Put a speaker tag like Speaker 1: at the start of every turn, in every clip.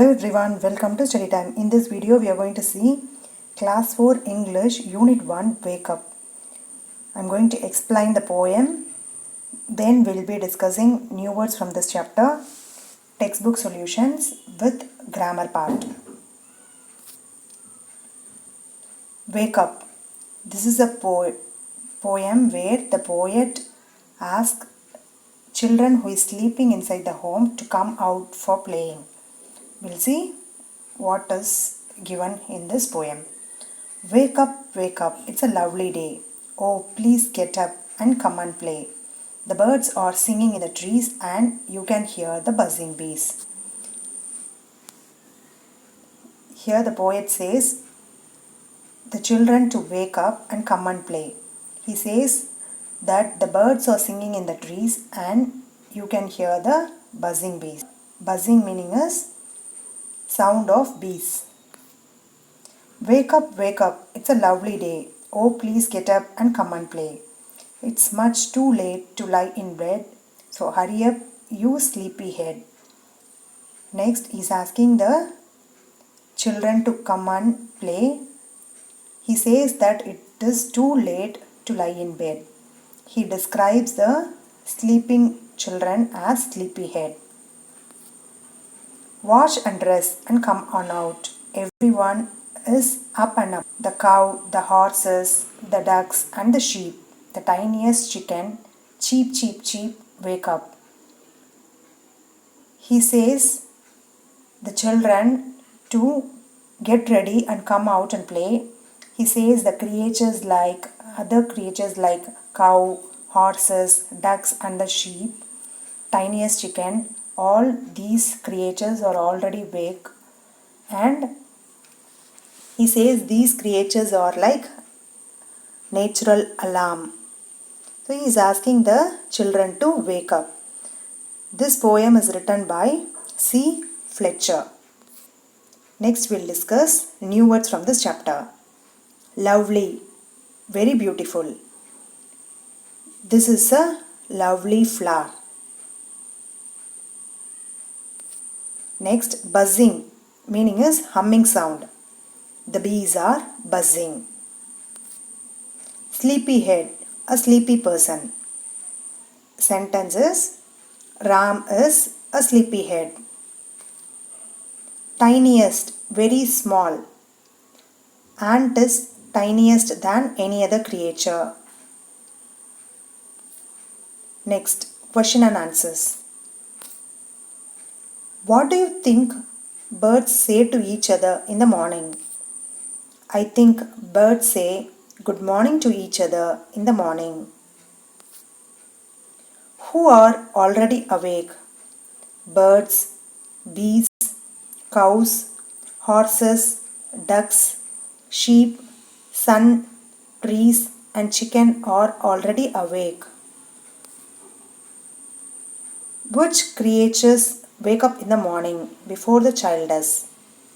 Speaker 1: Hello everyone, welcome to study time. In this video we are going to see class 4 English unit 1 wake up. I'm going to explain the poem, then we'll be discussing new words from this chapter, textbook solutions with grammar part. Wake up. This is a poem where the poet asks children who is sleeping inside the home to come out for playing. We'll see what is given in this poem. Wake up, it's a lovely day. Oh, please get up and come and play. The birds are singing in the trees and you can hear the buzzing bees. Here the poet says the children to wake up and come and play. He says that the birds are singing in the trees and you can hear the buzzing bees. Buzzing meaning is sound of bees. Wake up, it's a lovely day. Oh, please get up and come and play. It's much too late to lie in bed, so hurry up, you sleepy head. Next, he's asking the children to come and play. He says that it is too late to lie in bed. He describes the sleeping children as sleepyhead. Wash and dress and come on out. Everyone is up and up. The cow, the horses, the ducks and the sheep, the tiniest chicken, cheep, cheep, cheep, wake up. He says the children to get ready and come out and play. He says the other creatures like cow, horses, ducks and the sheep, tiniest chicken, all these creatures are already awake, and he says these creatures are like natural alarm. So he is asking the children to wake up. This poem is written by C. Fletcher. Next we'll discuss new words from this chapter. Lovely, very beautiful. This is a lovely flower. Next, buzzing, meaning is humming sound. The bees are buzzing. Sleepyhead, a sleepy person. Sentence is, Ram is a sleepyhead. Tiniest, very small. Ant is tiniest than any other creature. Next, question and answers. What do you think birds say to each other in the morning? I think birds say good morning to each other in the morning. Who are already awake? Birds, bees, cows, horses, ducks, sheep, sun, trees and chicken are already awake. Which creatures wake up in the morning before the child does?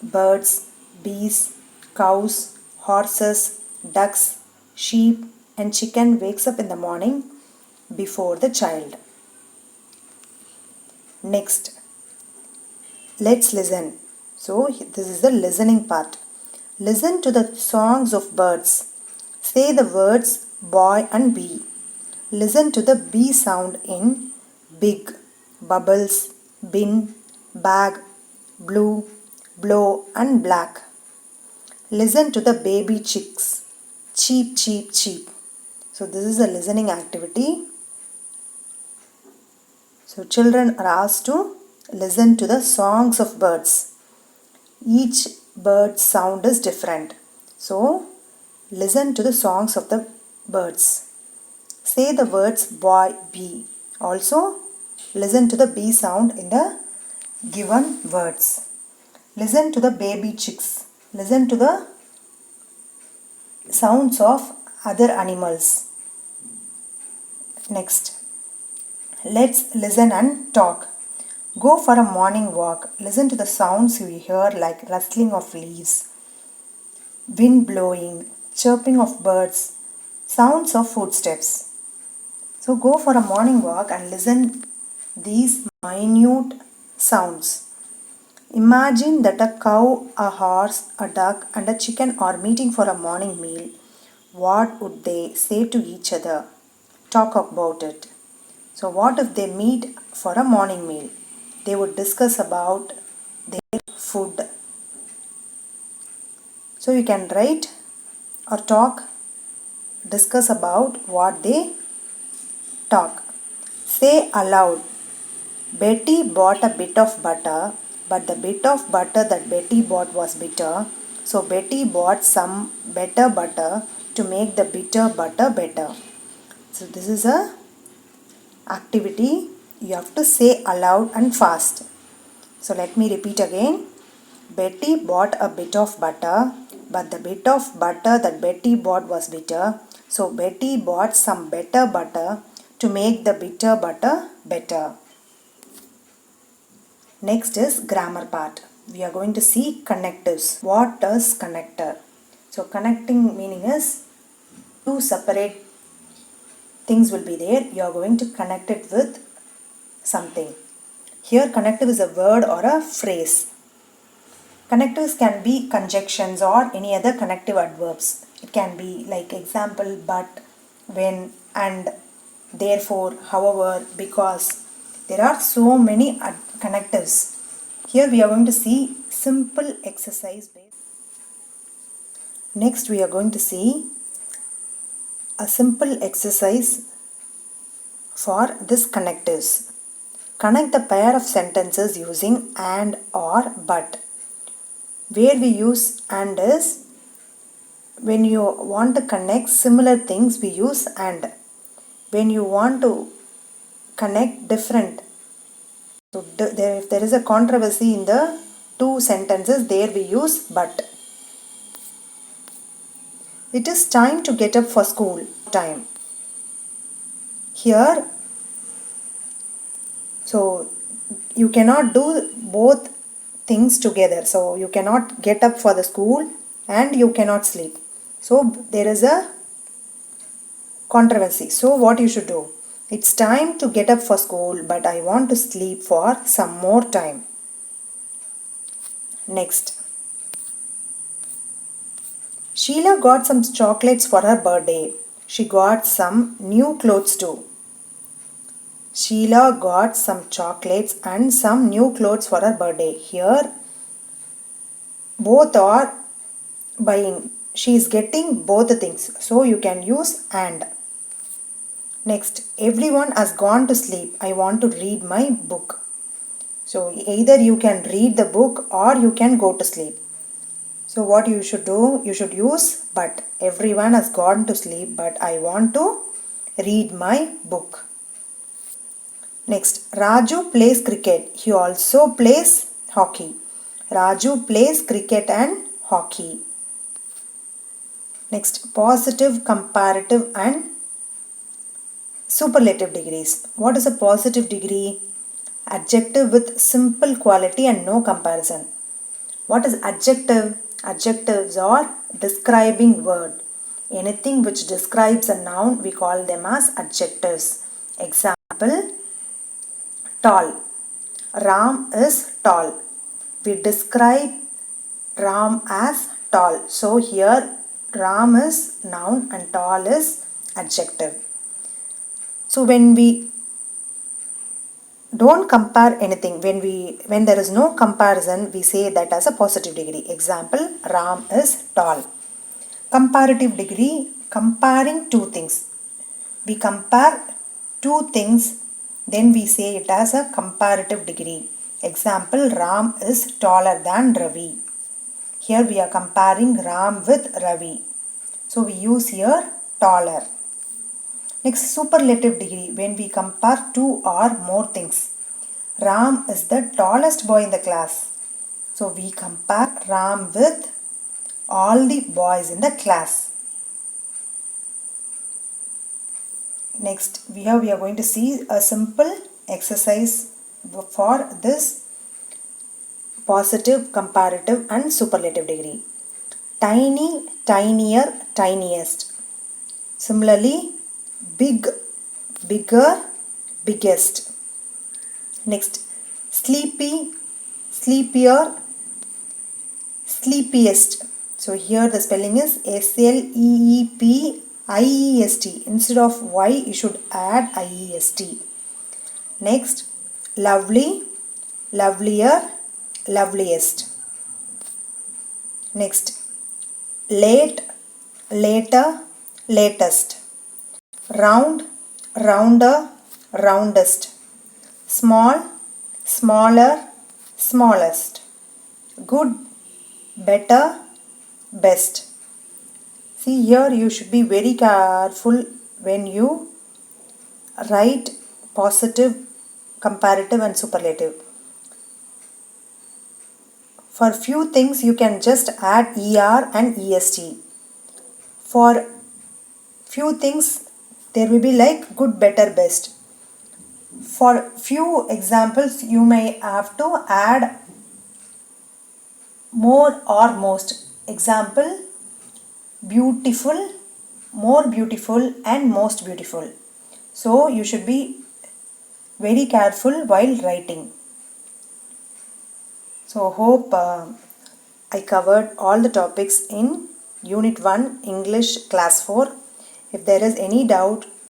Speaker 1: Birds, bees, cows, horses, ducks, sheep and chicken wakes up in the morning before the child. Next, let's listen. So this is the listening part. Listen to the songs of birds. Say the words boy and bee. Listen to the bee sound in big, bubbles, bin, bag, blue, blow and black. Listen to the baby chicks. Cheep, cheep, cheep. So this is a listening activity. So children are asked to listen to the songs of birds. Each bird's sound is different. So listen to the songs of the birds. Say the words boy, bee. Also listen to the bee sound in the given words. Listen to the baby chicks. Listen to the sounds of other animals. Next, let's listen and talk. Go for a morning walk. Listen to the sounds you hear like rustling of leaves, wind blowing, chirping of birds, sounds of footsteps. So go for a morning walk and listen these minute sounds. Imagine that a cow, a horse, a duck, and a chicken are meeting for a morning meal. What would they say to each other? Talk about it. So, what if they meet for a morning meal? They would discuss about their food. So, you can write or discuss about what they talk. Say aloud. Betty bought a bit of butter, but the bit of butter that Betty bought was bitter. So Betty bought some better butter to make the bitter butter better. So this is a activity you have to say aloud and fast. So let me repeat again. Betty bought a bit of butter, but the bit of butter that Betty bought was bitter. So Betty bought some better butter to make the bitter butter better. Next is grammar part. We are going to see connectives. What does connector? So connecting meaning is two separate things will be there. You are going to connect it with something. Here connective is a word or a phrase. Connectives can be conjunctions or any other connective adverbs. It can be like example, but, when, and, therefore, however, because. There are so many connectives. Here we are going to see simple exercise based. Next we are going to see a simple exercise for this connectives. Connect the pair of sentences using and or but. Where we use and is when you want to connect similar things we use and. When you want to connect different. So if there is a controversy in the two sentences, there we use but. It is time to get up for school. Time. Here, so you cannot do both things together. So you cannot get up for the school and you cannot sleep. So there is a controversy. So what you should do? It's time to get up for school, but I want to sleep for some more time. Next. Sheila got some chocolates for her birthday. She got some new clothes too. Sheila got some chocolates and some new clothes for her birthday. Here, both are buying. She is getting both the things. So you can use and. Next, everyone has gone to sleep. I want to read my book. So either you can read the book or you can go to sleep. So what you should do? You should use but. Everyone has gone to sleep, but I want to read my book. Next, Raju plays cricket. He also plays hockey. Raju plays cricket and hockey. Next, positive, comparative and superlative degrees. What is a positive degree? Adjective with simple quality and no comparison. What is adjective? Adjectives are describing word. Anything which describes a noun, we call them as adjectives. Example, tall. Ram is tall. We describe Ram as tall. So here Ram is noun and tall is adjective. So when we don't compare anything, when there is no comparison, we say that as a positive degree. Example, Ram is tall. Comparative degree, comparing two things. We compare two things, then we say it as a comparative degree. Example, Ram is taller than Ravi. Here we are comparing Ram with Ravi. So we use here taller. Next, superlative degree, when we compare two or more things. Ram is the tallest boy in the class. So we compare Ram with all the boys in the class. Next, we are going to see a simple exercise for this positive, comparative and superlative degree. Tiny, tinier, tiniest. Similarly, big, bigger, biggest. Next, sleepy, sleepier, sleepiest. So here the spelling is sleepiest. Instead of y you should add iest. Next, lovely, lovelier, loveliest. Next, late, later, latest. Round, rounder, roundest. Small, smaller, smallest. Good, better, best. See here you should be very careful when you write positive, comparative and superlative. For few things you can just add er and est. For few things there will be like good, better, best. For few examples you may have to add more or most. Example, beautiful, more beautiful and most beautiful. So you should be very careful while writing. So hope I covered all the topics in Unit 1 English Class 4. If there is any doubt